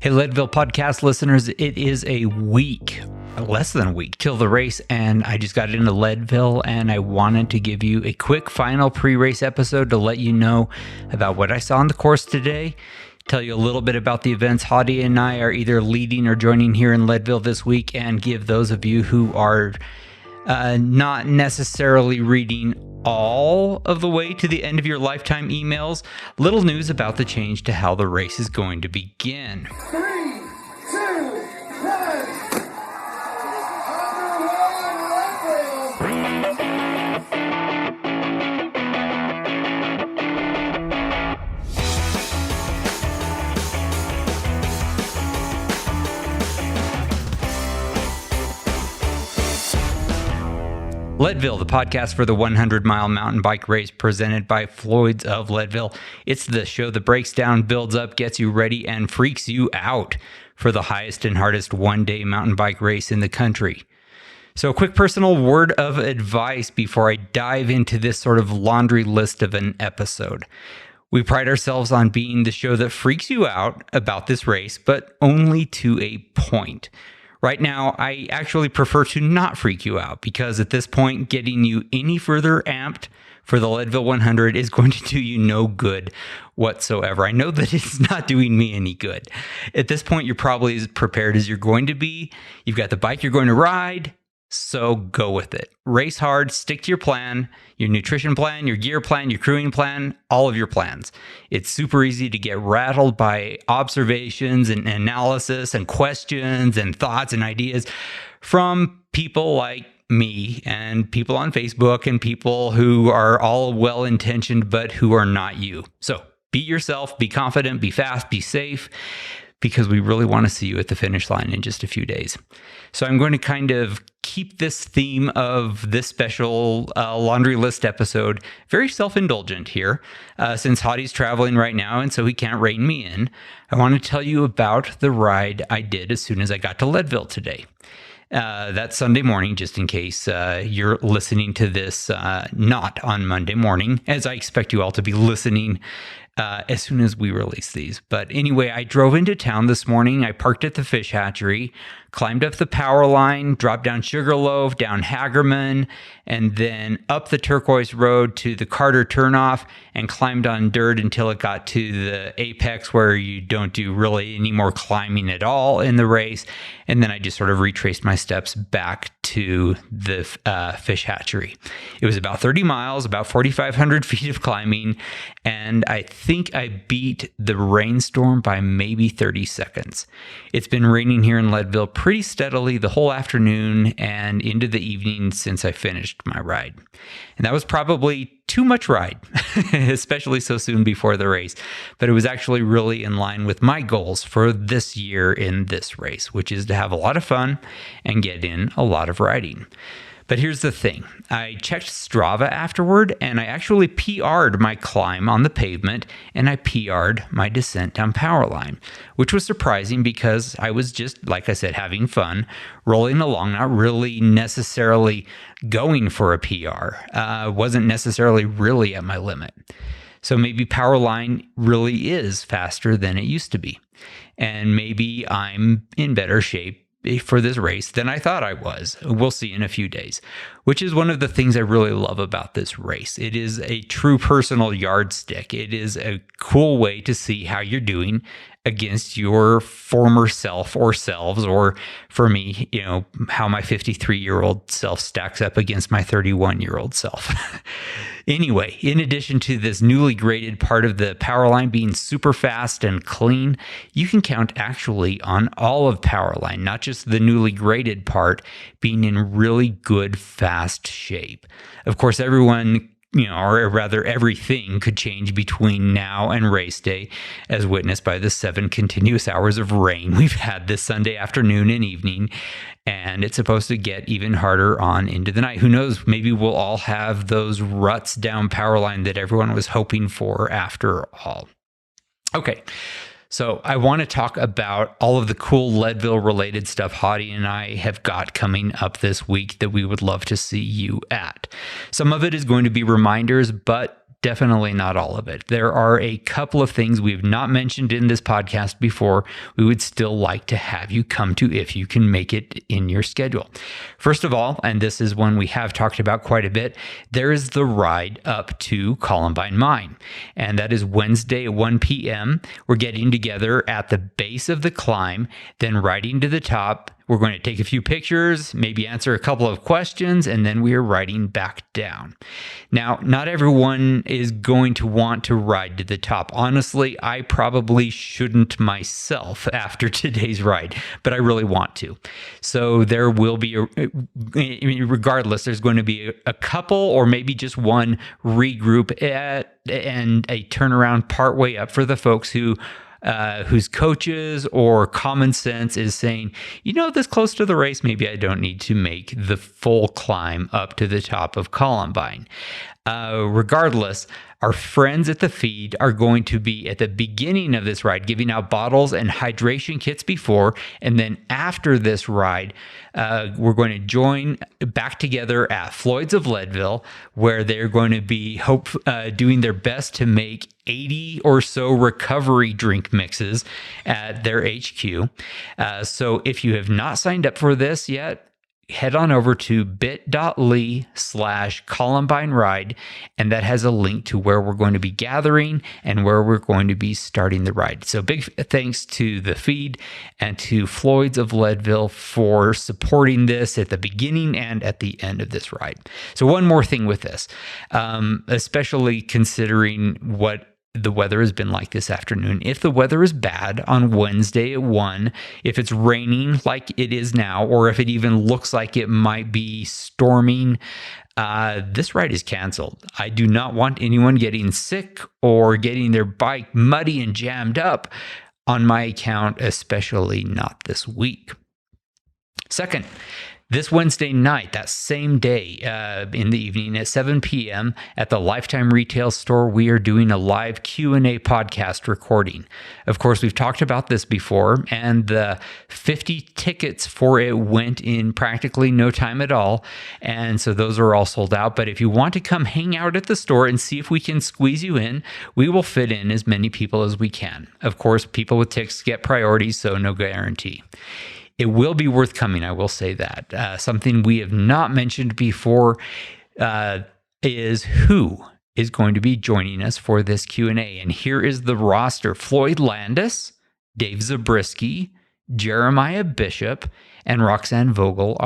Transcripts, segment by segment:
Hey, Leadville podcast listeners, it is a week, less than a week, till the race, and I just got into Leadville, and I wanted to give you a quick final pre-race episode to let you know about what I saw on the course today, tell you a little bit about the events Hadi and I are either leading or joining here in Leadville this week, and give those of you who are not necessarily reading all of the way to the end of your lifetime emails, little news about the change to how the race is going to begin. 3, 2, 1. Leadville, the podcast for the 100-mile mountain bike race presented by Floyd's of Leadville. It's the show that breaks down, builds up, gets you ready, and freaks you out for the highest and hardest one-day mountain bike race in the country. So a quick personal word of advice before I dive into this sort of laundry list of an episode. We pride ourselves on being the show that freaks you out about this race, but only to a point. Right now, I actually prefer to not freak you out because at this point, getting you any further amped for the Leadville 100 is going to do you no good whatsoever. I know that it's not doing me any good. At this point, you're probably as prepared as you're going to be. You've got the bike you're going to ride, so go with it. Race hard, stick to your plan, your nutrition plan, your gear plan, your crewing plan, all of your plans. It's super easy to get rattled by observations and analysis and questions and thoughts and ideas from people like me and people on Facebook and people who are all well-intentioned but who are not you. So be yourself, be confident, be fast, be safe, because we really want to see you at the finish line in just a few days. So I'm going to kind of keep this theme of this special laundry list episode very self-indulgent here, since Hadi's traveling right now and so he can't rein me in. I want to tell you about the ride I did as soon as I got to Leadville today. That Sunday morning, just in case you're listening to this not on Monday morning, as I expect you all to be listening as soon as we release these. But anyway, I drove into town this morning. I parked at the fish hatchery, climbed up the power line, dropped down Sugarloaf, down Hagerman, and then up the Turquoise Road to the Carter turnoff and climbed on dirt until it got to the apex where you don't do really any more climbing at all in the race. And then I just sort of retraced my steps back to the fish hatchery. It was about 30 miles, about 4,500 feet of climbing, and I think I beat the rainstorm by maybe 30 seconds. It's been raining here in Leadville pretty steadily the whole afternoon and into the evening since I finished my ride. And that was probably too much ride, especially so soon before the race. But it was actually really in line with my goals for this year in this race, which is to have a lot of fun and get in a lot of riding. But here's the thing. I checked Strava afterward, and I actually PR'd my climb on the pavement, and I PR'd my descent down Powerline, which was surprising because I was just, like I said, having fun, rolling along, not really necessarily going for a PR. Wasn't necessarily really at my limit. So maybe Powerline really is faster than it used to be. And maybe I'm in better shape for this race than I thought I was. We'll see in a few days, which is one of the things I really love about this race. It is a true personal yardstick. It is a cool way to see how you're doing against your former self or selves, or for me, how my 53-year-old self stacks up against my 31-year-old self. Anyway, in addition to this newly graded part of the Powerline being super fast and clean, you can count actually on all of Powerline, not just the newly graded part, being in really good, fast shape. Of course, everyone or rather everything could change between now and race day, as witnessed by the 7 continuous hours of rain we've had this Sunday afternoon and evening, and it's supposed to get even harder on into the night. Who knows, maybe we'll all have those ruts down Powerline that everyone was hoping for after all. Okay, so I want to talk about all of the cool Leadville-related stuff Hadi and I have got coming up this week that we would love to see you at. Some of it is going to be reminders, but definitely not all of it. There are a couple of things we've not mentioned in this podcast before we would still like to have you come to if you can make it in your schedule. First of all, and this is one we have talked about quite a bit, there is the ride up to Columbine Mine. And that is Wednesday at 1 p.m. We're getting together at the base of the climb, then riding to the top. We're going to take a few pictures, maybe answer a couple of questions, and then we are riding back down. Now, not everyone is going to want to ride to the top. Honestly, I probably shouldn't myself after today's ride, but I really want to. So there will be, regardless, there's going to be a couple or maybe just one regroup and a turnaround partway up for the folks whose coaches or common sense is saying, this close to the race, maybe I don't need to make the full climb up to the top of Columbine. Regardless, our friends at the feed are going to be at the beginning of this ride giving out bottles and hydration kits before, and then after this ride, we're going to join back together at Floyd's of Leadville, where they're going to be doing their best to make 80 or so recovery drink mixes at their HQ. So if you have not signed up for this yet, head on over to bit.ly/Columbine Ride, and that has a link to where we're going to be gathering and where we're going to be starting the ride. So big thanks to the feed and to Floyd's of Leadville for supporting this at the beginning and at the end of this ride. So one more thing with this, especially considering what the weather has been like this afternoon. If the weather is bad on Wednesday at 1, if it's raining like it is now, or if it even looks like it might be storming, this ride is canceled. I do not want anyone getting sick or getting their bike muddy and jammed up on my account, especially not this week. Second, this Wednesday night, that same day in the evening at 7 p.m. at the Lifetime Retail Store, we are doing a live Q&A podcast recording. Of course, we've talked about this before, and the 50 tickets for it went in practically no time at all, and so those are all sold out. But if you want to come hang out at the store and see if we can squeeze you in, we will fit in as many people as we can. Of course, people with tickets get priority, so no guarantee. It will be worth coming, I will say that. Something we have not mentioned before is who is going to be joining us for this Q&A. And here is the roster. Floyd Landis, Dave Zabriskie, Jeremiah Bishop, and Roxanne Vogel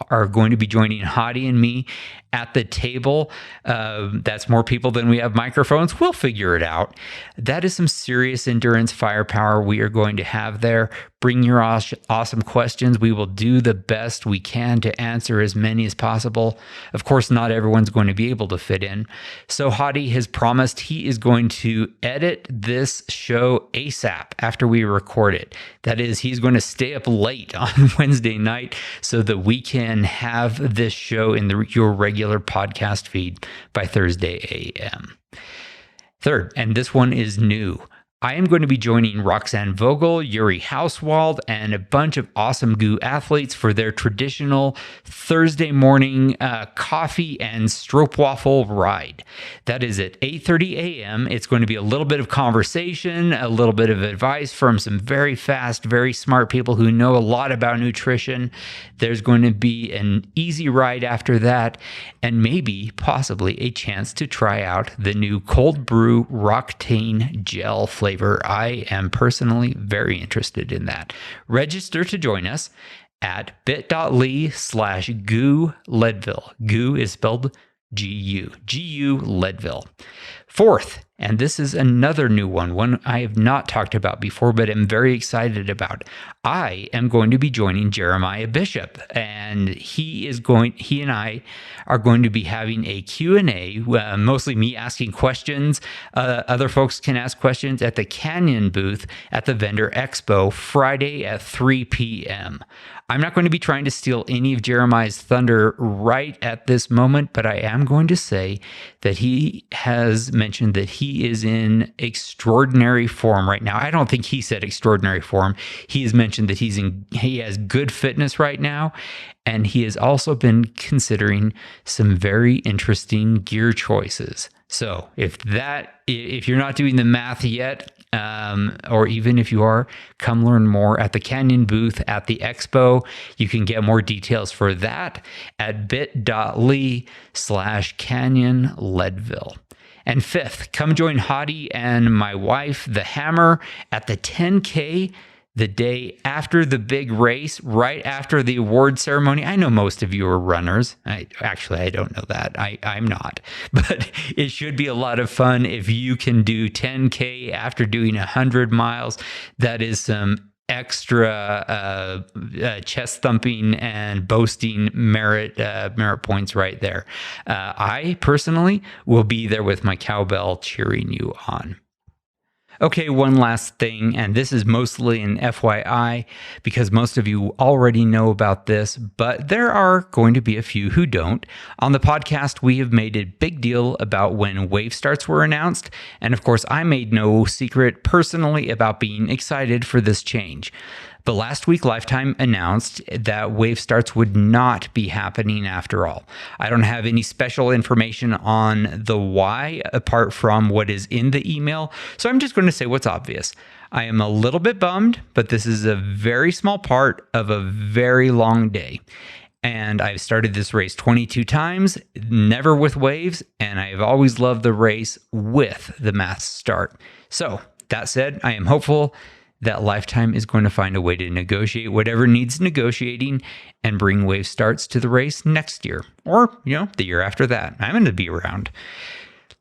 are going to be joining Hadi and me at the table. That's more people than we have microphones. We'll figure it out. That is some serious endurance firepower we are going to have there. Bring your awesome questions. We will do the best we can to answer as many as possible. Of course, not everyone's going to be able to fit in. So Hadi has promised he is going to edit this show ASAP after we record it. That is, he's going to stay up late on Wednesday night so that we can have this show in your regular podcast feed by Thursday a.m. Third, and this one is new, I am going to be joining Roxanne Vogel, Yuri Hauswald, and a bunch of awesome GU athletes for their traditional Thursday morning coffee and stroopwafel ride. That is at 8:30 a.m. It's going to be a little bit of conversation, a little bit of advice from some very fast, very smart people who know a lot about nutrition. There's going to be an easy ride after that, and maybe, possibly, a chance to try out the new cold brew Roctane gel flavor. I am personally very interested in that. Register to join us at bit.ly/GU Leadville. GU is spelled G-U. GU Leadville. Fourth, and this is another new one I have not talked about before, but am very excited about. I am going to be joining Jeremiah Bishop, and he and I are going to be having a Q&A, mostly me asking questions. Other folks can ask questions at the Canyon booth at the Vendor Expo Friday at 3 p.m. I'm not going to be trying to steal any of Jeremiah's thunder right at this moment, but I am going to say that he has mentioned that he is in extraordinary form right now. I don't think he said extraordinary form. He has mentioned that he has good fitness right now, and he has also been considering some very interesting gear choices. So if you're not doing the math yet, or even if you are, come learn more at the Canyon booth at the expo. You can get more details for that at bit.ly/Canyon Leadville. And fifth, come join Hottie and my wife, the Hammer, at the 10K the day after the big race, right after the award ceremony. I know most of you are runners. I don't know that. I'm not. But it should be a lot of fun if you can do 10K after doing 100 miles. That is some extra chest thumping and boasting merit points right there. I personally will be there with my cowbell cheering you on. Okay, one last thing, and this is mostly an FYI because most of you already know about this, but there are going to be a few who don't. On the podcast, we have made a big deal about when wave starts were announced, and of course, I made no secret personally about being excited for this change. But last week, Lifetime announced that wave starts would not be happening after all. I don't have any special information on the why apart from what is in the email, so I'm just going to say what's obvious. I am a little bit bummed, but this is a very small part of a very long day. And I've started this race 22 times, never with waves, and I've always loved the race with the mass start. So that said, I am hopeful that Lifetime is going to find a way to negotiate whatever needs negotiating and bring wave starts to the race next year, or, the year after that. I'm going to be around.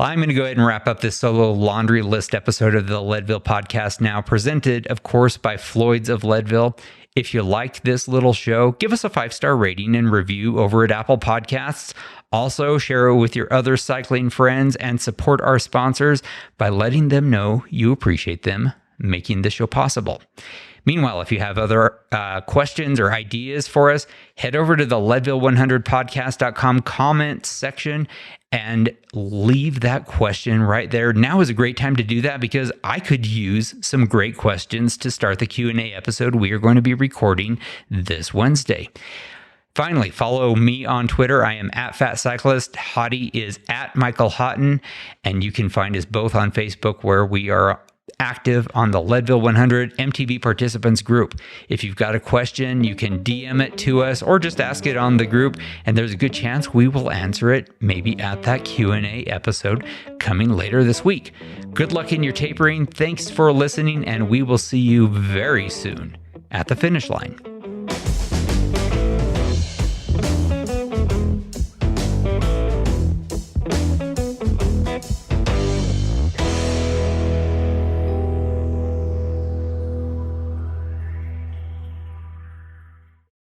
I'm going to go ahead and wrap up this solo laundry list episode of the Leadville podcast now, presented, of course, by Floyd's of Leadville. If you like this little show, give us a 5-star rating and review over at Apple Podcasts. Also, share it with your other cycling friends and support our sponsors by letting them know you appreciate them making this show possible. Meanwhile, if you have other questions or ideas for us, head over to the Leadville100podcast.com comment section and leave that question right there. Now is a great time to do that because I could use some great questions to start the Q&A episode we are going to be recording this Wednesday. Finally, follow me on Twitter. I am at Fat Cyclist. Hottie is at Michael Houghton, and you can find us both on Facebook, where we are active on the Leadville 100 MTB participants group. If you've got a question, you can DM it to us or just ask it on the group, and there's a good chance we will answer it maybe at that Q&A episode coming later this week. Good luck in your tapering. Thanks for listening, and we will see you very soon at the finish line.